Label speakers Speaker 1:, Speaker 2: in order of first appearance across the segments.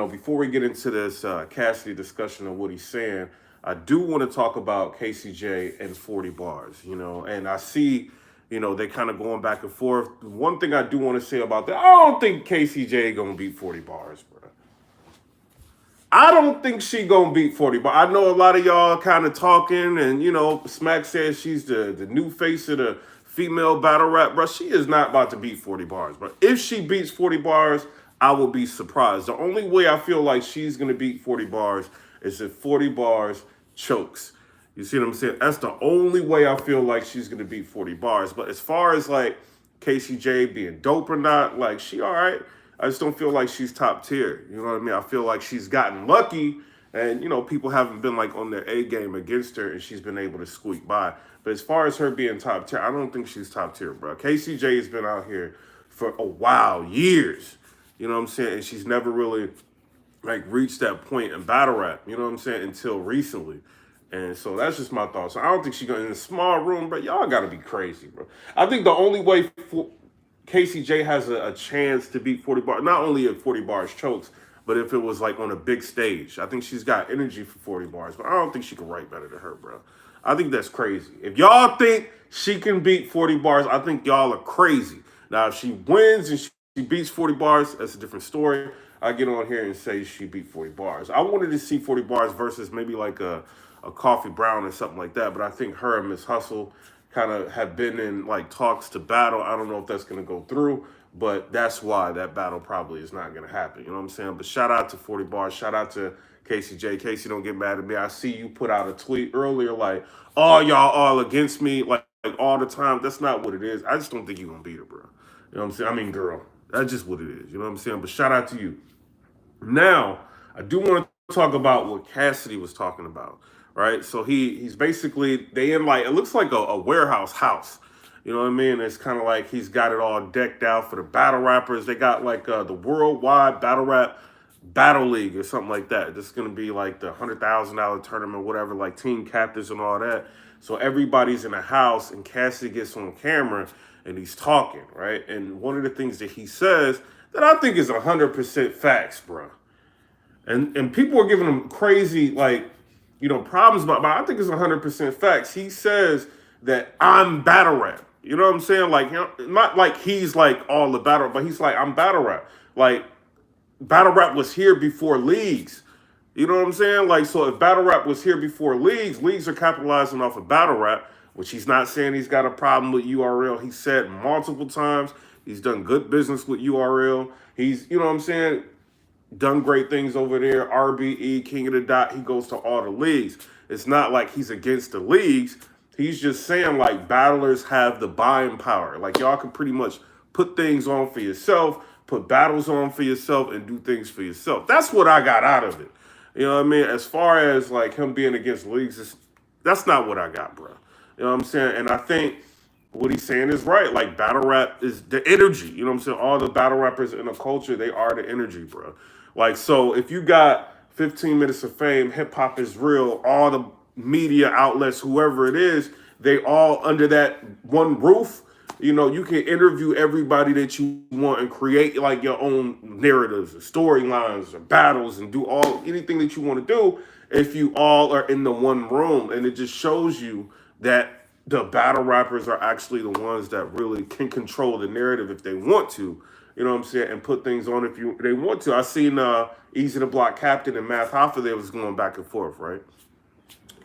Speaker 1: before we get into this Cassidy discussion of what he's saying, I do want to talk about KCJ and 40 bars, and I see, they kind of going back and forth. One thing I do want to say about that, I don't think KCJ going to beat 40 bars, bro. I don't think she gonna beat 40, but I know a lot of y'all kind of talking, and Smack says she's the new face of the female battle rap, bro. She is not about to beat 40 bars, bro. If she beats 40 bars, I will be surprised. The only way I feel like she's gonna beat 40 bars is if 40 bars chokes. You see what I'm saying? That's the only way I feel like she's gonna beat 40 bars. But as far as like KCJ being dope or not, like she all right. I just don't feel like she's top tier. You know what I mean? I feel like she's gotten lucky and, people haven't been like on their A game against her and she's been able to squeak by. But as far as her being top tier, I don't think she's top tier, bro. KCJ has been out here for a while, years. You know what I'm saying? And she's never really like reached that point in battle rap, you know what I'm saying, until recently. And so that's just my thoughts. So I don't think she's going in a small room, bro. Y'all got to be crazy, bro. I think the only way KCJ has a chance to beat 40 bars, not only if 40 bars chokes, but if it was like on a big stage. I think she's got energy for 40 bars, but I don't think she can write better than her, bro. I think that's crazy. If y'all think she can beat 40 bars, I think y'all are crazy. Now, if she wins and she beats 40 bars, that's a different story. I get on here and say she beat 40 bars. I wanted to see 40 bars versus maybe like a Coffee Brown or something like that, but I think her and Miss Hustle kind of have been in like talks to battle. I don't know if that's going to go through, but that's why that battle probably is not going to happen. You know what I'm saying? But shout out to 40 bars. Shout out to KCJ. Casey, don't get mad at me. I see you put out a tweet earlier like, oh, y'all all against me like all the time. That's not what it is. I just don't think you're going to beat her, bro. You know what I'm saying? I mean, girl, that's just what it is. You know what I'm saying? But shout out to you. Now, I do want to talk about what Cassidy was talking about. Right, so he's basically they in like it looks like a warehouse house, you know what I mean? It's kind of like he's got it all decked out for the battle rappers. They got like the worldwide battle rap battle league or something like that. This is gonna be like the $100,000 tournament, whatever, like team captains and all that. So everybody's in a house, and Cassidy gets on camera and he's talking, right? And one of the things that he says that I think is 100% facts, bro. And people are giving him crazy like, problems about, but I think it's 100% facts. He says that I'm battle rap. You know what I'm saying? Like, not like he's like all the battle, but he's like, I'm battle rap. Like, battle rap was here before leagues. You know what I'm saying? Like, so if battle rap was here before leagues are capitalizing off of battle rap, which he's not saying he's got a problem with URL. He said multiple times he's done good business with URL. He's, you know what I'm saying? Done great things over there. RBE, King of the Dot, he goes to all the leagues. It's not like he's against the leagues. He's just saying like battlers have the buying power. Like y'all can pretty much put things on for yourself, put battles on for yourself, and do things for yourself. That's what I got out of it. You know what I mean? As far as like him being against leagues, that's not what I got, bro. You know what I'm saying? And I think what he's saying is right. Like battle rap is the energy. You know what I'm saying? All the battle rappers in the culture, they are the energy, bro. Like, so if you got 15 minutes of fame, hip hop is real, all the media outlets, whoever it is, they all under that one roof. You can interview everybody that you want and create like your own narratives or storylines or battles and do anything that you want to do if you all are in the one room. And it just shows you that the battle rappers are actually the ones that really can control the narrative if they want to. You know what I'm saying? And put things on if they want to. I seen Easy the Block Captain and Math Hoffa, they was going back and forth, right?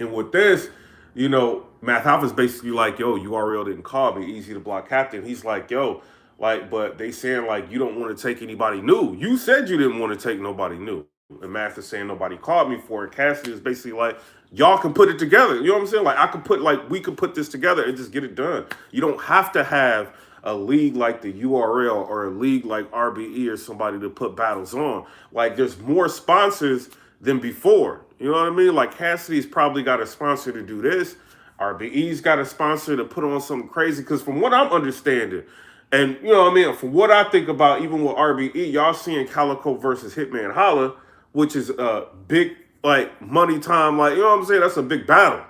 Speaker 1: And with this, Math Hoffa's basically like, yo, URL didn't call me, Easy the Block Captain. He's like, yo, like, but they saying like you don't want to take anybody new. You said you didn't want to take nobody new. And Math is saying nobody called me for it. Cassidy is basically like, y'all can put it together. You know what I'm saying? Like we could put this together and just get it done. You don't have to have a league like the URL or a league like RBE or somebody to put battles on. Like there's more sponsors than before. You know what I mean? Like Cassidy's probably got a sponsor to do this. RBE's got a sponsor to put on something crazy. Because from what I'm understanding, and you know what I mean, from what I think about, even with RBE, y'all seeing Calico versus Hitman Holla, which is a big like money time, like, you know what I'm saying? That's a big battle.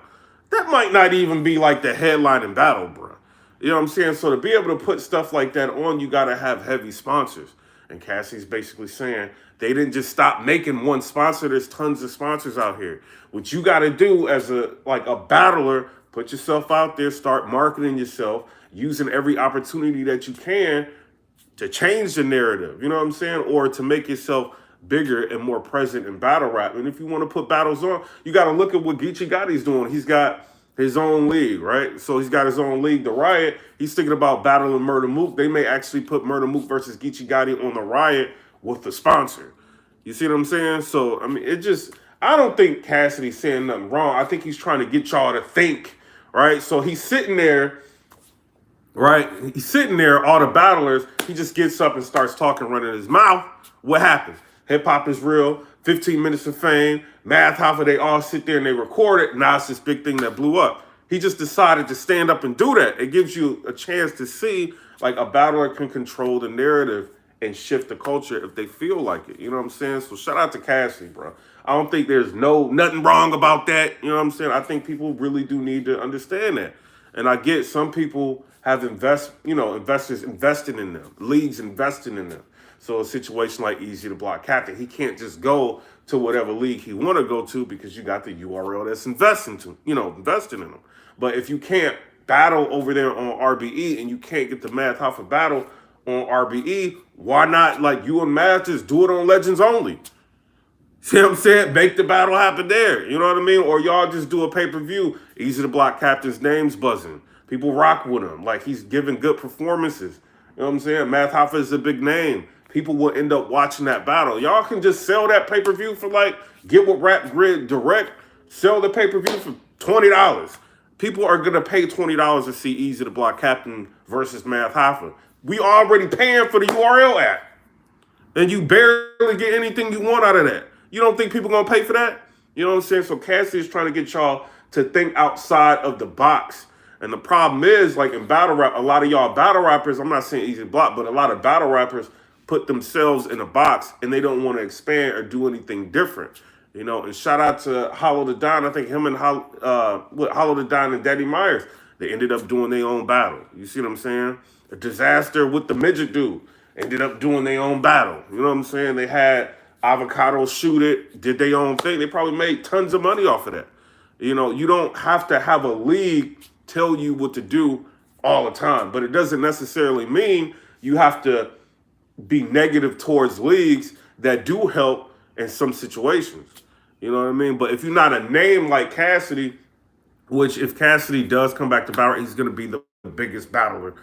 Speaker 1: That might not even be like the headlining battle, bro. You know what I'm saying? So to be able to put stuff like that on, you got to have heavy sponsors. And Cassie's basically saying they didn't just stop making one sponsor. There's tons of sponsors out here. What you got to do as a battler, put yourself out there, start marketing yourself, using every opportunity that you can to change the narrative, you know what I'm saying? Or to make yourself bigger and more present in battle rap. And if you want to put battles on, you got to look at what Geechee Gotti's doing. He's got his own league, right? So he's got his own league, the Riot. He's thinking about battling Murder Mook. They may actually put Murder Mook versus Geechee Gotti on the Riot with the sponsor. You see what I'm saying? So, I mean, I don't think Cassidy's saying nothing wrong. I think he's trying to get y'all to think, right? So he's sitting there, right? He's sitting there, all the battlers, he just gets up and starts talking, running his mouth. What happens? Hip hop is real, 15 minutes of fame, Math Hoffa, they all sit there and they record it. Now it's this big thing that blew up. He just decided to stand up and do that. It gives you a chance to see like a battler can control the narrative and shift the culture if they feel like it. You know what I'm saying? So shout out to Cassidy, bro. I don't think there's nothing wrong about that. You know what I'm saying? I think people really do need to understand that. And I get some people have investors invested in them, leagues investing in them. So a situation like Easy to Block Captain, he can't just go to whatever league he want to go to because you got the URL that's investing in them. But if you can't battle over there on RBE and you can't get the Math Hoffa battle on RBE, why not like you and Math just do it on Legends only? See what I'm saying? Make the battle happen there. You know what I mean? Or y'all just do a pay-per-view. Easy to Block Captain's name's buzzing. People rock with him. Like he's giving good performances. You know what I'm saying? Math Hoffa is a big name. People will end up watching that battle. Y'all can just sell that pay-per-view for get with Rap Grid Direct, sell the pay-per-view for $20. People are gonna pay $20 to see Easy to Block Captain versus Math Hoffa. We already paying for the URL app. And you barely get anything you want out of that. You don't think people gonna pay for that? You know what I'm saying? So Cassidy is trying to get y'all to think outside of the box. And the problem is, like in battle rap, a lot of y'all battle rappers, I'm not saying Easy to Block, but a lot of battle rappers put themselves in a box and they don't want to expand or do anything different. You know, and shout out to Hollow the Don. I think him and Hollow the Don and Daddy Myers, they ended up doing their own battle. You see what I'm saying? A Disaster with the midget dude ended up doing their own battle. You know what I'm saying? They had Avocado shoot it, did their own thing. They probably made tons of money off of that. You know, you don't have to have a league tell you what to do all the time, but it doesn't necessarily mean you have to be negative towards leagues that do help in some situations. You know what I mean? But if you're not a name like Cassidy, which if Cassidy does come back to battle, he's going to be the biggest battler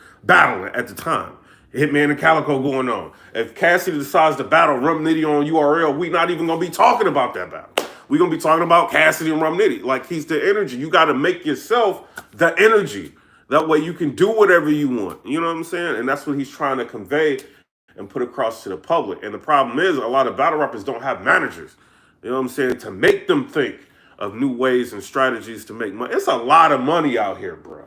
Speaker 1: at the time. Hitman and Calico going on. If Cassidy decides to battle Rum Nitty on URL, we not even going to be talking about that battle. We're going to be talking about Cassidy and Rum Nitty. Like, he's the energy. You got to make yourself the energy. That way you can do whatever you want. You know what I'm saying? And that's what he's trying to convey and put across to the public. And the problem is a lot of battle rappers don't have managers, you know what I'm saying, to make them think of new ways and strategies to make money. It's a lot of money out here, bro.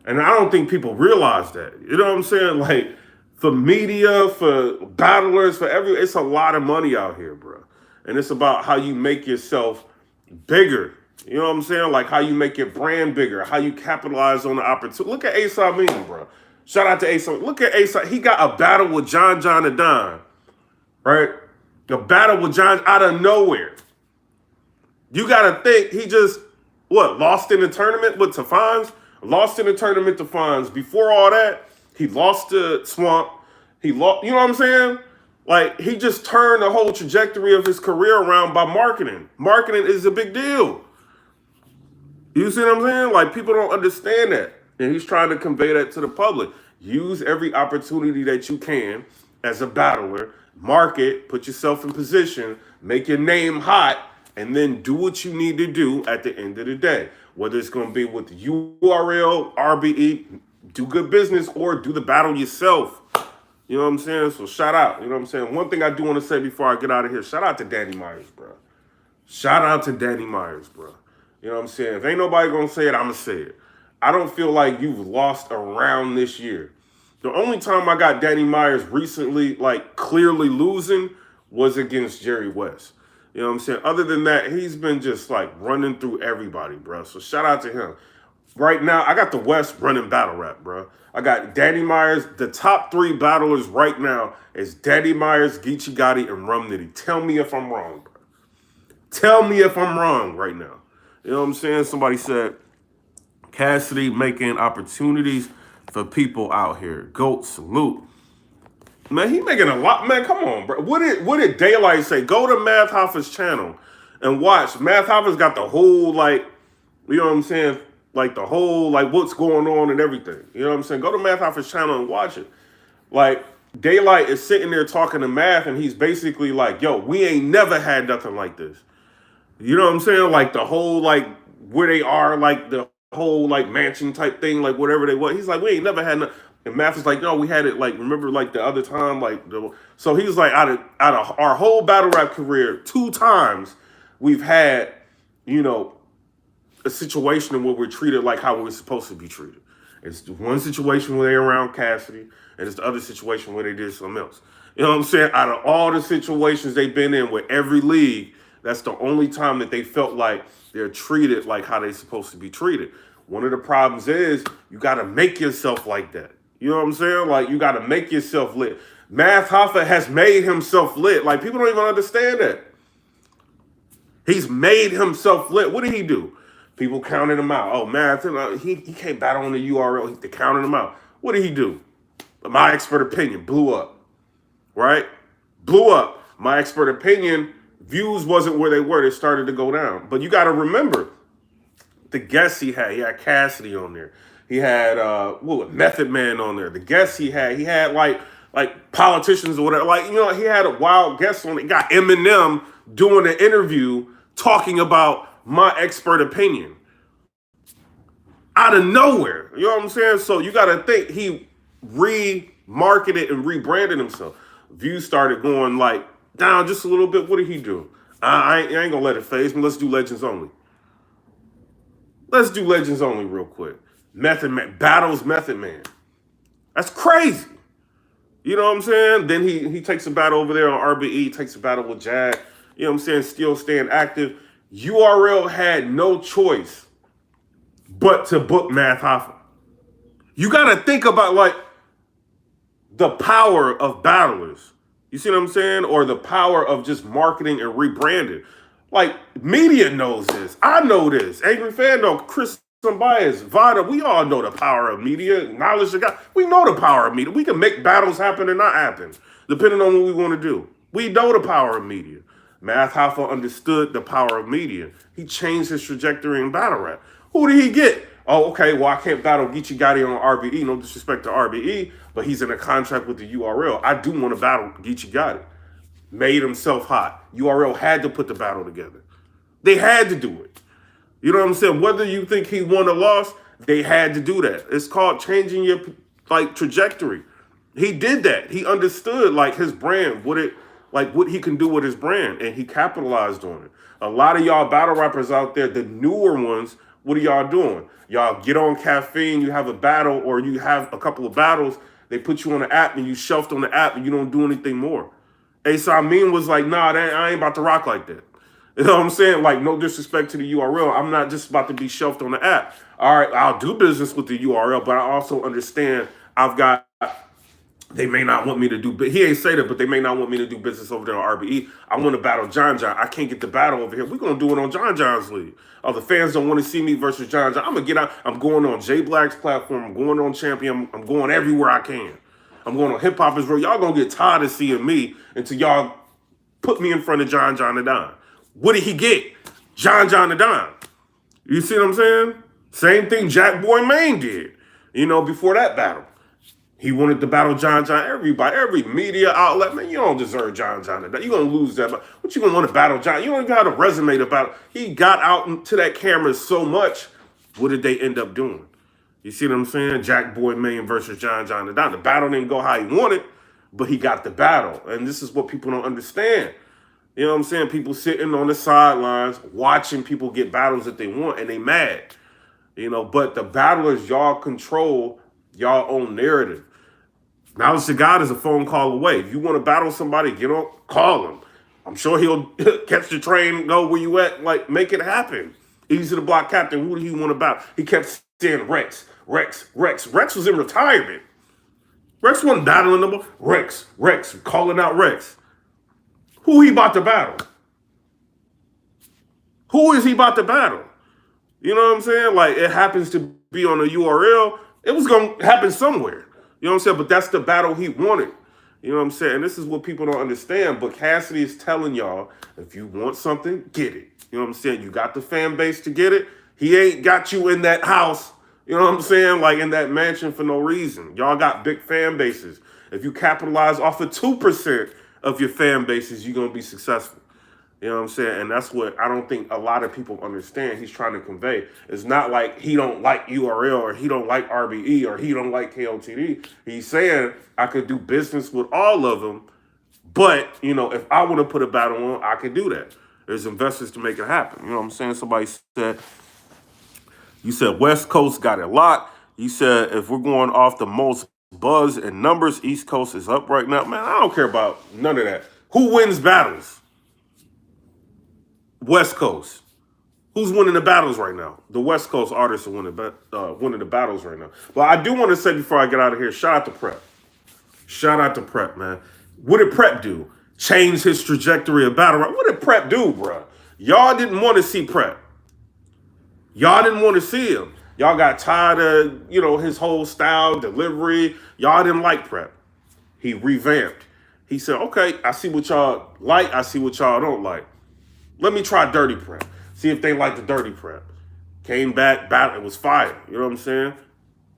Speaker 1: And I don't think people realize that. You know what I'm saying? Like, for media, for battlers, it's a lot of money out here, bro. And it's about how you make yourself bigger. You know what I'm saying? Like how you make your brand bigger, how you capitalize on the opportunity. Look at Ace Amin, bro. Shout out to Ace. Look at Ace. He got a battle with John and Don, right? A battle with John out of nowhere. You got to think he just, lost in the tournament with Tafans? Lost in the tournament to Fonz. Before all that, he lost to Swamp. He lost, you know what I'm saying? Like, he just turned the whole trajectory of his career around by marketing. Marketing is a big deal. You see what I'm saying? Like, people don't understand that. And he's trying to convey that to the public. Use every opportunity that you can as a battler. Market, put yourself in position, make your name hot, and then do what you need to do at the end of the day. Whether it's going to be with URL, RBE, do good business, or do the battle yourself. You know what I'm saying? So shout out. You know what I'm saying? One thing I do want to say before I get out of here, shout out to Danny Myers, bro. Shout out to Danny Myers, bro. You know what I'm saying? If ain't nobody going to say it, I'm going to say it. I don't feel like you've lost a round this year. The only time I got Danny Myers recently, like, clearly losing was against Jerry West. You know what I'm saying? Other than that, he's been just, like, running through everybody, bro. So shout out to him. right now, I got the West running battle rap, bro. I got Danny Myers. The top three battlers right now is Danny Myers, Geechee Gotti, and Rum Nitty. Tell me if I'm wrong, bro. Tell me if I'm wrong right now. You know what I'm saying? Somebody said Cassidy making opportunities for people out here. GOAT salute. Man, he making a lot. Man, come on, bro. What did Daylight say? Go to Math Hoffa's channel and watch. Math Hoffa's got the whole, like, you know what I'm saying? Like the whole, like, what's going on and everything. You know what I'm saying? Go to Math Hoffa's channel and watch it. Like, Daylight is sitting there talking to Math, and he's basically like, yo, we ain't never had nothing like this. You know what I'm saying? Like the whole, like, where they are, like the whole, like, mansion type thing, like whatever they want. He's like, we ain't never had no. And Math is like, no, we had it, like, remember, like, the other time, like, so he's like, out of our whole battle rap career, 2 times we've had, you know, a situation where we're treated like how we're supposed to be treated. It's one situation where they're around Cassidy, and it's the other situation where they did something else. You know what I'm saying? Out of all the situations they've been in with every league, that's the only time that they felt like they're treated like how they're supposed to be treated. One of the problems is you got to make yourself like that. You know what I'm saying? Like, you got to make yourself lit. Math Hoffa has made himself lit. Like, people don't even understand that. He's made himself lit. What did he do? People counted him out. Oh, Math, he can't battle on the URL. They counted him out. What did he do? My expert opinion blew up, right? Blew up. My expert opinion, views wasn't where they were. They started to go down. But you got to remember, the guests he had Cassidy on there. He had Method Man on there. The guests he had like politicians or whatever. Like, you know, he had a wild guest on it. He got Eminem doing an interview talking about my expert opinion out of nowhere. You know what I'm saying? So you got to think he remarketed and rebranded himself. Views started going like down just a little bit. What did he do? I ain't gonna let it phase me. Let's do Legends Only. Let's do Legends Only real quick. Method Man battles Method Man. That's crazy. You know what I'm saying? Then he takes a battle over there on RBE, takes a battle with Jag. You know what I'm saying? Still staying active. URL had no choice but to book Math Hoffa. You got to think about, like, the power of battlers. You see what I'm saying? Or the power of just marketing and rebranding. Like, media knows this. I know this. Angry Fan know. Chris Bias, Vada, we all know the power of media. Knowledge of God. We know the power of media. We can make battles happen or not happen, depending on what we want to do. We know the power of media. Math Hoffa understood the power of media. He changed his trajectory in battle rap. Who did he get? Oh, okay, well, I can't battle Geechee Gotti on RBE. No disrespect to RBE, but he's in a contract with the URL. I do want to battle Geechee Gotti. Made himself hot. URL had to put the battle together. They had to do it. You know what I'm saying? Whether you think he won or lost, they had to do that. It's called changing your, like, trajectory. He did that. He understood, like, his brand, what he can do with his brand, and he capitalized on it. A lot of y'all battle rappers out there, the newer ones, what are y'all doing? Y'all get on caffeine, you have a battle, or you have a couple of battles, they put you on the app, and you shelved on the app, and you don't do anything more. Ace Amin was like, nah, I ain't about to rock like that. You know what I'm saying? Like, no disrespect to the URL. I'm not just about to be shelved on the app. All right, I'll do business with the URL, but I also understand they may not want me to do, he ain't say that, but they may not want me to do business over there on RBE. I want to battle John John. I can't get the battle over here. We're going to do it on John John's league. Oh, the fans don't want to see me versus John John. I'm going to get out. I'm going on Jay Black's platform. I'm going on Champion. I'm going everywhere I can. I'm going on Hip Hop is Real. Y'all going to get tired of seeing me until y'all put me in front of John John the Don. What did he get? John John the Don. You see what I'm saying? Same thing Jack Boy Maine did, you know, before that battle. He wanted to battle John John. Every media outlet, man, you don't deserve John John. You're going to lose that. What you going to want to battle John? You don't even have a resume to battle. He got out into that camera so much. What did they end up doing? You see what I'm saying? Jack Boy Maine versus John John the Don. The battle didn't go how he wanted, but he got the battle. And this is what people don't understand. You know what I'm saying? People sitting on the sidelines watching people get battles that they want, and they mad. You know, but the battlers, y'all control y'all own narrative. Knowledge to God is a phone call away. If you want to battle somebody, get on, call him. I'm sure he'll catch the train, go where you at, like, make it happen. Easy to block captain. Who do you want to battle? He kept saying Rex. Rex was in retirement. Rex wasn't battling them. Rex, calling out Rex. Who he about to battle? Who is he about to battle? You know what I'm saying? Like, it happens to be on a URL. It was going to happen somewhere. You know what I'm saying? But that's the battle he wanted. You know what I'm saying? And this is what people don't understand. But Cassidy is telling y'all, if you want something, get it. You know what I'm saying? You got the fan base to get it. He ain't got you in that house, you know what I'm saying? Like in that mansion for no reason. Y'all got big fan bases. If you capitalize off of 2% of your fan bases, you're going to be successful. You know what I'm saying? And that's what I don't think a lot of people understand he's trying to convey. It's not like he don't like URL or he don't like RBE or he don't like KOTD. He's saying I could do business with all of them, but, you know, if I want to put a battle on, I can do that. There's investors to make it happen. You know what I'm saying? Somebody said, you said West Coast got it locked. You said if we're going off the most buzz and numbers, East Coast is up right now. Man, I don't care about none of that. Who wins battles? West Coast. Who's winning the battles right now? The West Coast artists are winning the battles right now. But I do want to say before I get out of here, shout out to Prep. Shout out to Prep, man. What did Prep do? Change his trajectory of battle rap. What did Prep do, bro? Y'all didn't want to see Prep. Y'all didn't want to see him. Y'all got tired of, you know, his whole style, delivery. Y'all didn't like Prep. He revamped. He said, okay, I see what y'all like. I see what y'all don't like. Let me try Dirty Prep. See if they like the Dirty Prep. Came back, battle, it was fire. You know what I'm saying?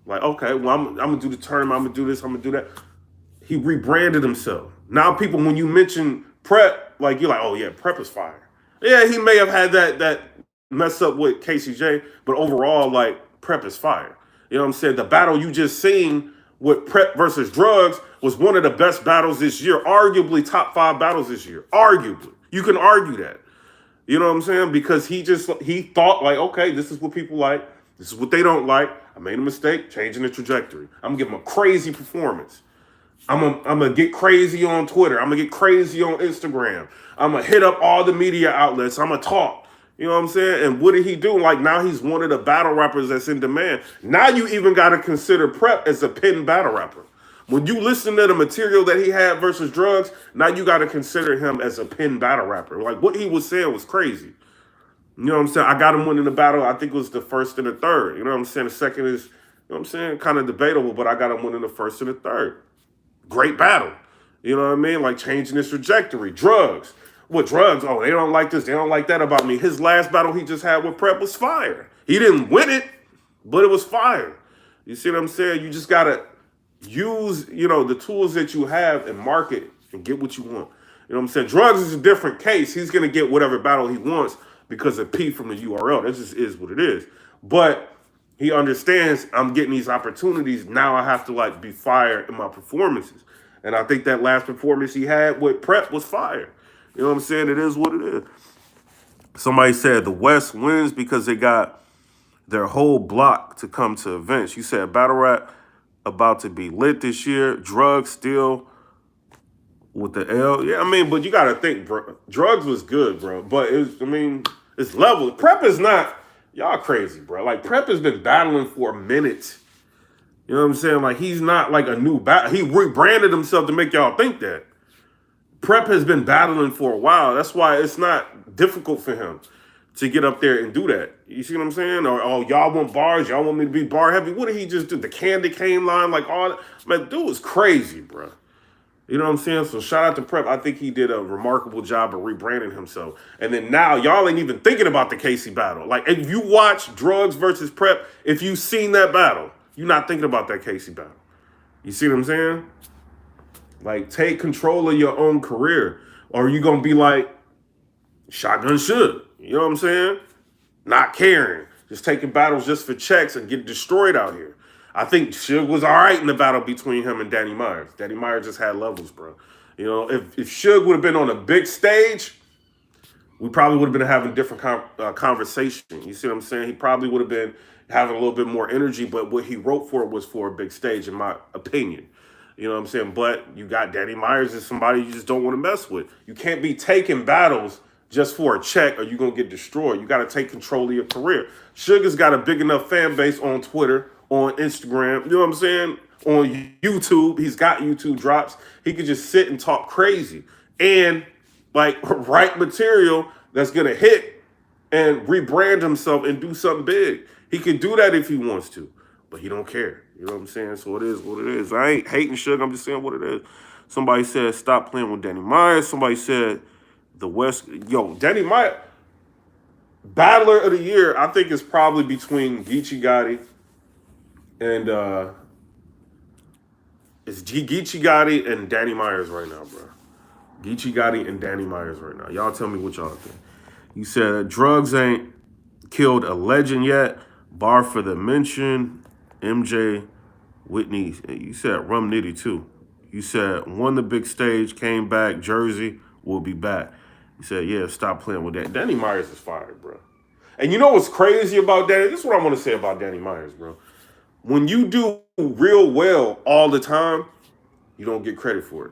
Speaker 1: Like, okay, well, I'm going to do the tournament. I'm going to do this. I'm going to do that. He rebranded himself. Now people, when you mention Prep, like, you're like, oh, yeah, Prep is fire. Yeah, he may have had that mess up with KCJ, but overall, like, Prep is fire. You know what I'm saying? The battle you just seen with Prep versus Drugs was one of the best battles this year. Arguably top 5 battles this year. Arguably. You can argue that. You know what I'm saying? Because he thought like, okay, this is what people like. This is what they don't like. I made a mistake, changing the trajectory. I'm going to give him a crazy performance. I'm gonna get crazy on Twitter. I'm going to get crazy on Instagram. I'm going to hit up all the media outlets. I'm going to talk. You know what I'm saying? And what did he do? Like, now he's one of the battle rappers that's in demand. Now you even got to consider Prep as a pin battle rapper. When you listen to the material that he had versus Drugs, now you got to consider him as a pin battle rapper. Like, what he was saying was crazy. You know what I'm saying? I got him winning the battle. I think it was the first and the third. You know what I'm saying? The second is, you know what I'm saying, kind of debatable, but I got him winning the first and the third. Great battle. You know what I mean? Like, changing his trajectory. Drugs. What Drugs? Oh, they don't like this. They don't like that about me. His last battle he just had with Prep was fire. He didn't win it, but it was fire. You see what I'm saying? You just got to use, you know, the tools that you have and market and get what you want. You know what I'm saying? Drugs is a different case. He's going to get whatever battle he wants because of P from the URL. That just is what it is. But he understands I'm getting these opportunities. Now I have to, like, be fire in my performances. And I think that last performance he had with Prep was fire. You know what I'm saying? It is what it is. Somebody said the West wins because they got their whole block to come to events. You said battle rap about to be lit this year. Drugs still with the L. Yeah, I mean, but you got to think, bro. Drugs was good, bro. But, it's level. Prep is not, y'all crazy, bro. Like, Prep has been battling for a minute. You know what I'm saying? Like, he's not like a new battle. He rebranded himself to make y'all think that. Prep has been battling for a while. That's why it's not difficult for him to get up there and do that. You see what I'm saying? Or, oh, y'all want bars? Y'all want me to be bar heavy? What did he just do? The candy cane line? Like, all that? Man, dude was crazy, bro. You know what I'm saying? So shout out to Prep. I think he did a remarkable job of rebranding himself. And then now y'all ain't even thinking about the Casey battle. Like, if you watch Drugs versus Prep, if you've seen that battle, you're not thinking about that Casey battle. You see what I'm saying? Like, take control of your own career. Or you going to be like Shotgun Suge. You know what I'm saying? Not caring. Just taking battles just for checks and get destroyed out here. I think Suge was all right in the battle between him and Danny Myers. Danny Myers just had levels, bro. You know, if Suge would have been on a big stage, we probably would have been having a different conversation. You see what I'm saying? He probably would have been having a little bit more energy, but what he wrote for was for a big stage, in my opinion. You know what I'm saying? But you got Danny Myers as somebody you just don't want to mess with. You can't be taking battles just for a check or you're going to get destroyed. You got to take control of your career. Sugar's got a big enough fan base on Twitter, on Instagram, you know what I'm saying? On YouTube. He's got YouTube drops. He could just sit and talk crazy and like write material that's going to hit and rebrand himself and do something big. He could do that if he wants to, but he don't care. You know what I'm saying? So it is what it is. I ain't hating Sugar. I'm just saying what it is. Somebody said, stop playing with Danny Myers. Somebody said, the West. Yo, Danny Myers, Battler of the Year, I think is probably between Geechee Gotti and it's Geechee Gotti and Danny Myers right now, bro. Geechee Gotti and Danny Myers right now. Y'all tell me what y'all think. You said drugs ain't killed a legend yet. Bar for the mention. MJ, Whitney. You said Rum Nitty too. You said won the big stage, came back. Jersey will be back. You said, yeah, stop playing with that. Danny Myers is fired, bro. And you know what's crazy about Danny? This is what I want to say about Danny Myers, bro. When you do real well all the time, you don't get credit for it.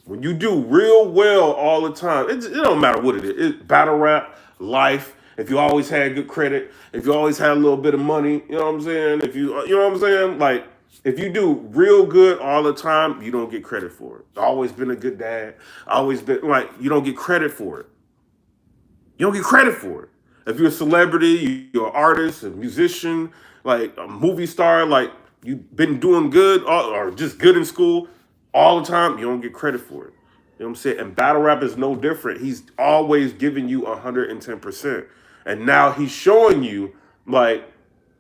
Speaker 1: When you do real well all the time, it don't matter what it is. It's battle rap, life. If you always had good credit, if you always had a little bit of money, you know what I'm saying? If you know what I'm saying? Like, if you do real good all the time, you don't get credit for it. Always been a good dad. Always been, like, you don't get credit for it. You don't get credit for it. If you're a celebrity, you're an artist, a musician, like a movie star, like you've been doing good or just good in school all the time, you don't get credit for it. You know what I'm saying? And battle rap is no different. He's always giving you 110%. And now he's showing you, like,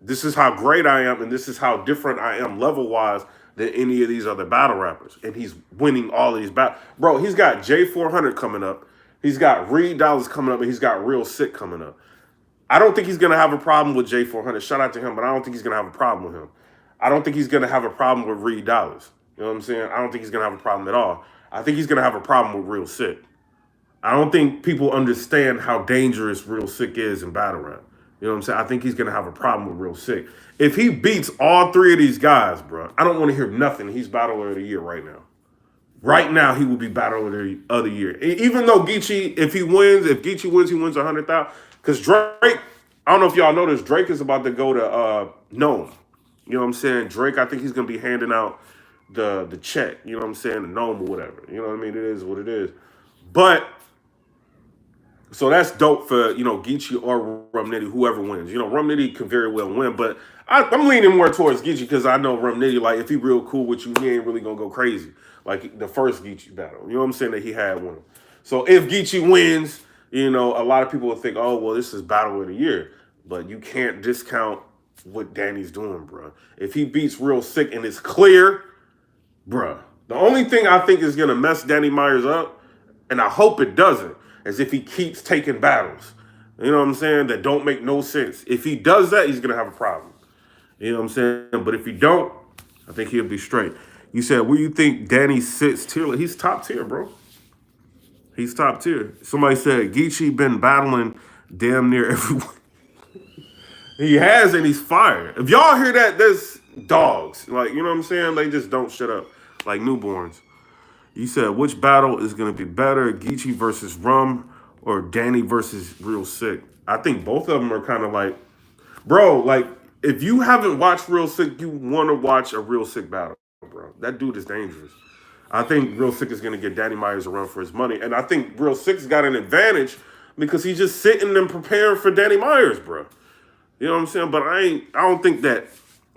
Speaker 1: this is how great I am and this is how different I am level-wise than any of these other battle rappers. And he's winning all of these battles. Bro, he's got J400 coming up. He's got Reed Dollars coming up, and he's got Real Sick coming up. I don't think he's going to have a problem with J400. Shout out to him, but I don't think he's going to have a problem with him. I don't think he's going to have a problem with Reed Dollars. You know what I'm saying? I don't think he's going to have a problem at all. I think he's going to have a problem with Real Sick. I don't think people understand how dangerous Real Sick is in battle rap. You know what I'm saying? I think he's going to have a problem with Real Sick. If he beats all three of these guys, bro, I don't want to hear nothing. He's Battler of the Year right now. Right now, he will be Battler of the Year. Even though Geechee, if Geechee wins, he wins 100,000. Because Drake, I don't know if y'all know this, Drake is about to go to Nome. You know what I'm saying? Drake, I think he's going to be handing out the check. You know what I'm saying? The Nome or whatever. You know what I mean? It is what it is. But, so that's dope for, you know, Geechee or Rum Nitty, whoever wins. You know, Rum Nitty can very well win, but I'm leaning more towards Geechee because I know Rum Nitty, like, if he real cool with you, he ain't really going to go crazy. Like the first Geechee battle. You know what I'm saying? That he had one. So if Geechee wins, you know, a lot of people will think, oh, well, this is Battle of the Year. But you can't discount what Danny's doing, bro. If he beats Real Sick and it's clear, bro, the only thing I think is going to mess Danny Myers up, and I hope it doesn't, is if he keeps taking battles. You know what I'm saying? That don't make no sense. If he does that, he's going to have a problem. You know what I'm saying? But if he don't, I think he'll be straight. You said, where you think Danny sits tier? He's top tier, bro. He's top tier. Somebody said, Geechee been battling damn near everyone. He has, and he's fire. If y'all hear that, there's dogs. Like, you know what I'm saying? They just don't shut up. Like newborns. You said, which battle is going to be better? Geechee versus Rum or Danny versus Real Sick? I think both of them are kind of like, bro, like, if you haven't watched Real Sick, you want to watch a Real Sick battle, bro. That dude is dangerous. I think Real Sick is going to get Danny Myers a run for his money. And I think Real Sick's got an advantage because he's just sitting and preparing for Danny Myers, bro. You know what I'm saying? But I don't think that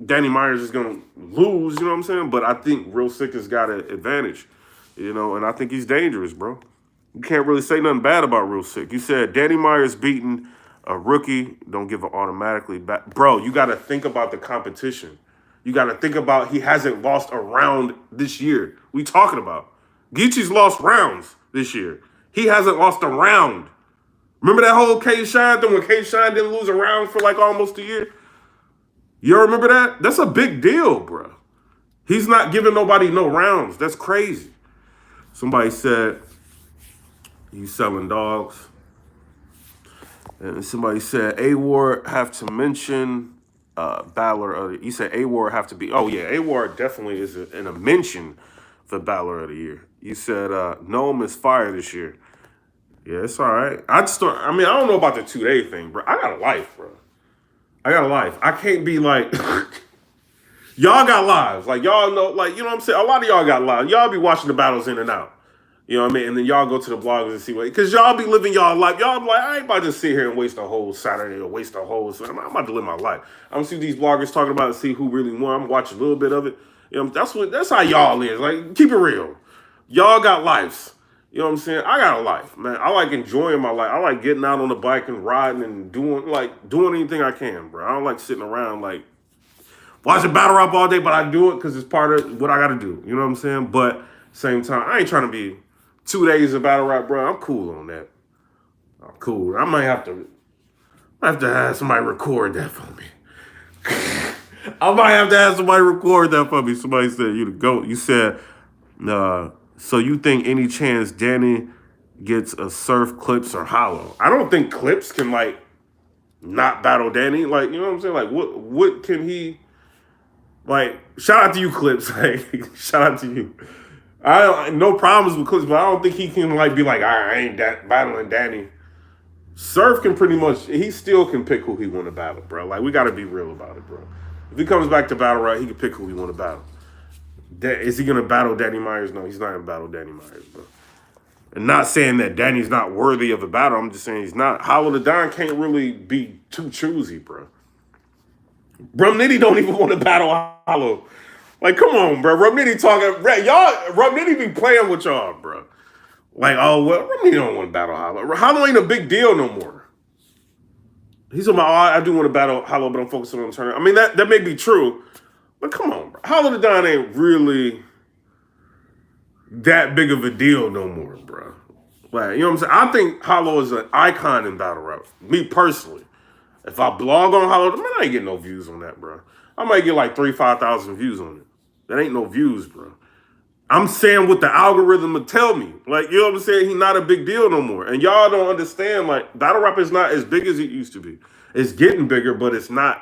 Speaker 1: Danny Myers is going to lose, you know what I'm saying? But I think Real Sick has got an advantage, you know, and I think he's dangerous, bro. You can't really say nothing bad about Real Sick. You said Danny Myers beating a rookie, don't give it automatically back. Bro, you got to think about the competition. You got to think about he hasn't lost a round this year. We talking about? Geechee's lost rounds this year. He hasn't lost a round. Remember that whole K-Shine thing when K-Shine didn't lose a round for like almost a year? You remember that? That's a big deal, bro. He's not giving nobody no rounds. That's crazy. Somebody said, you selling dogs. And somebody said, A-Ward have to mention Battler. You said A-Ward have to be. Oh, yeah, A-Ward definitely is in a mention for Battler of the Year. You said Nome is fire this year. Yeah, it's all right. I mean, I don't know about the 2 day thing, bro. I got a life, bro. I got a life. I can't be like y'all got lives. Like y'all know, like you know what I'm saying. A lot of y'all got lives. Y'all be watching the battles in and out. You know what I mean? And then y'all go to the bloggers and see what, because y'all be living y'all life. Y'all be like, I ain't about to sit here and waste a whole Saturday or waste a whole. I'm about to live my life. I'm gonna see these bloggers talking about it and see who really won. I'm gonna watch a little bit of it. You know, that's how y'all is. Like, keep it real. Y'all got lives. You know what I'm saying? I got a life, man. I like enjoying my life. I like getting out on the bike and riding and doing anything I can, bro. I don't like sitting around like watching battle rap all day, but I do it because it's part of what I got to do. You know what I'm saying? But same time, I ain't trying to be 2 days of battle rap, bro. I'm cool on that. I'm cool. I have to have somebody record that for me. I might have to have somebody record that for me. Somebody said you the GOAT. You said, so you think any chance Danny gets a Surf, Clips, or Hollow? I don't think Clips can like not battle Danny. Like, you know what I'm saying? Like, what can he like? Shout out to you, Clips. Like, shout out to you. No problems with Clips, but I don't think he can like be like, I ain't battling Danny. Surf can pretty much, he still can pick who he want to battle, bro. Like, we got to be real about it, bro. If he comes back to battle rap, he can pick who he want to battle. Is he gonna battle Danny Myers? No, he's not gonna battle Danny Myers, bro. And not saying that Danny's not worthy of a battle. I'm just saying he's not. Hollow the Don can't really be too choosy, bro. Rum Nitty don't even want to battle Hollow. Like, come on, bro. Rum Nitty talking, y'all. Rum Nitty be playing with y'all, bro. Like, oh well, Rum Nitty don't want to battle Hollow. Hollow ain't a big deal no more. He's about, I do want to battle Hollow, but I'm focusing on the tournament. I mean, that may be true, but come on, bro. Hollow the Don ain't really that big of a deal no more, bro. Like, you know what I'm saying? I think Hollow is an icon in battle rap. Me personally. If I blog on Hollow, man, I ain't getting no views on that, bro. I might get like 5,000 views on it. That ain't no views, bro. I'm saying what the algorithm would tell me. Like, you know what I'm saying? He's not a big deal no more. And y'all don't understand, like, battle rap is not as big as it used to be. It's getting bigger, but it's not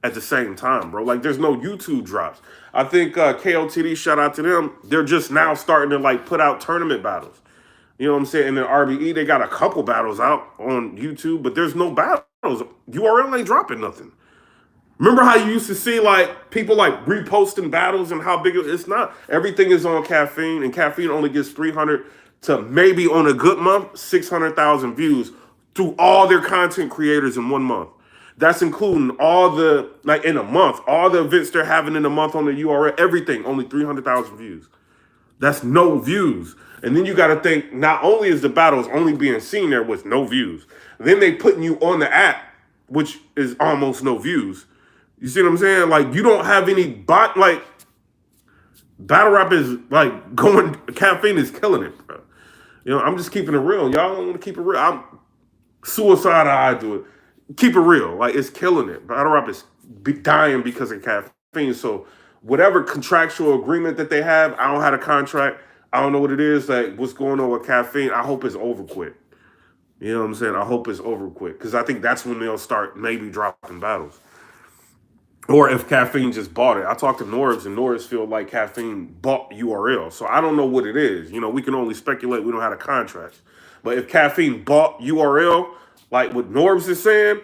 Speaker 1: at the same time, bro. Like, there's no YouTube drops. I think KOTD, shout out to them, they're just now starting to, like, put out tournament battles. You know what I'm saying? And then RBE, they got a couple battles out on YouTube, but there's no battles. URL ain't dropping nothing. Remember how you used to see like people like reposting battles and how big it's not? Everything is on Caffeine, and Caffeine only gets 300 to maybe on a good month 600,000 views through all their content creators in 1 month. That's including all the like in a month, all the events they're having in a month on the URL, everything only 300,000 views. That's no views. And then you got to think, not only is the battles only being seen there with no views, then they putting you on the app, which is almost no views. You see what I'm saying? Like, you don't have any like, battle rap is like going, Caffeine is killing it, bro. You know, I'm just keeping it real. Y'all don't want to keep it real. I'm suicide, I do it. Keep it real. Like, it's killing it. Battle rap is dying because of Caffeine. So, whatever contractual agreement that they have, I don't have a contract. I don't know what it is. Like, what's going on with Caffeine? I hope it's over quick. You know what I'm saying? I hope it's over quick. Because I think that's when they'll start maybe dropping battles. Or if Caffeine just bought it. I talked to Norbs, and Norbs feel like Caffeine bought URL. So I don't know what it is. You know, we can only speculate. We don't have a contract. But if Caffeine bought URL, like what Norbs is saying,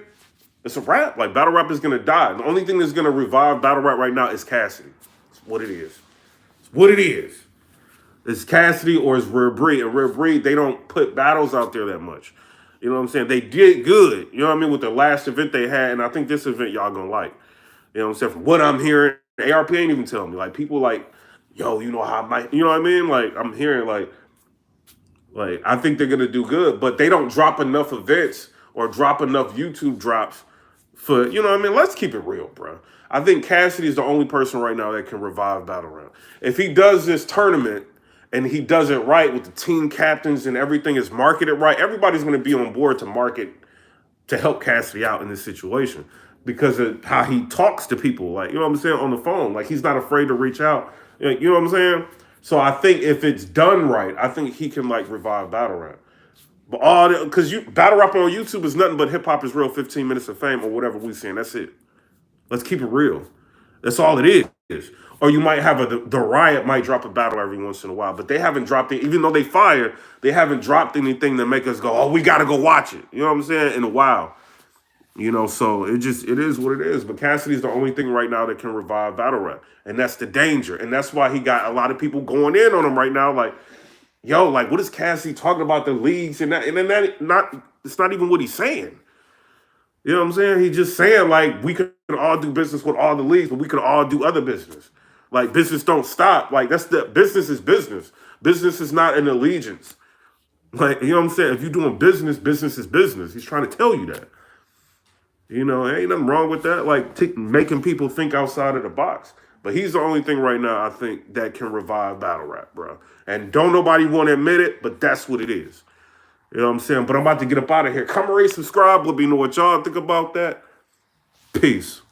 Speaker 1: it's a wrap. Like, battle rap is going to die. The only thing that's going to revive battle rap right now is Cassidy. It's what it is. It's what it is. It's Cassidy or it's Rare Breed. And Rare Breed, they don't put battles out there that much. You know what I'm saying? They did good. You know what I mean? With the last event they had. And I think this event y'all going to like. You know what I'm saying? From what I'm hearing, ARP ain't even telling me. Like, people like, yo, you know how I might, you know what I mean? Like, I'm hearing like I think they're going to do good. But they don't drop enough events or drop enough YouTube drops for, you know what I mean? Let's keep it real, bro. I think Cassidy is the only person right now that can revive battle rap. If he does this tournament and he does it right with the team captains and everything is marketed right, everybody's going to be on board to market to help Cassidy out in this situation because of how he talks to people, like, you know what I'm saying, on the phone. Like, he's not afraid to reach out. You know what I'm saying? So I think if it's done right, I think he can, like, revive battle rap. But all because battle rap on YouTube is nothing but hip hop is real, 15 minutes of fame or whatever we saying. That's it. Let's keep it real. That's all it is. Or you might have the Riot might drop a battle every once in a while, but they haven't dropped it. Even though they fire, they haven't dropped anything that make us go, oh, we got to go watch it. You know what I'm saying? In a while. You know, so it is what it is. But Cassidy's the only thing right now that can revive battle rap. And that's the danger. And that's why he got a lot of people going in on him right now. Like, yo, like, what is Cassidy talking about the leagues and that? And then it's not even what he's saying. You know what I'm saying? He's just saying, like, we could all do business with all the leagues, but we could all do other business. Like, business don't stop. Like, that's the business is business. Business is not an allegiance. Like, you know what I'm saying? If you're doing business, business is business. He's trying to tell you that. You know, ain't nothing wrong with that. Like, making people think outside of the box. But he's the only thing right now, I think, that can revive battle rap, bro. And don't nobody want to admit it, but that's what it is. You know what I'm saying? But I'm about to get up out of here. Come rate, subscribe. Let me know what y'all think about that. Peace.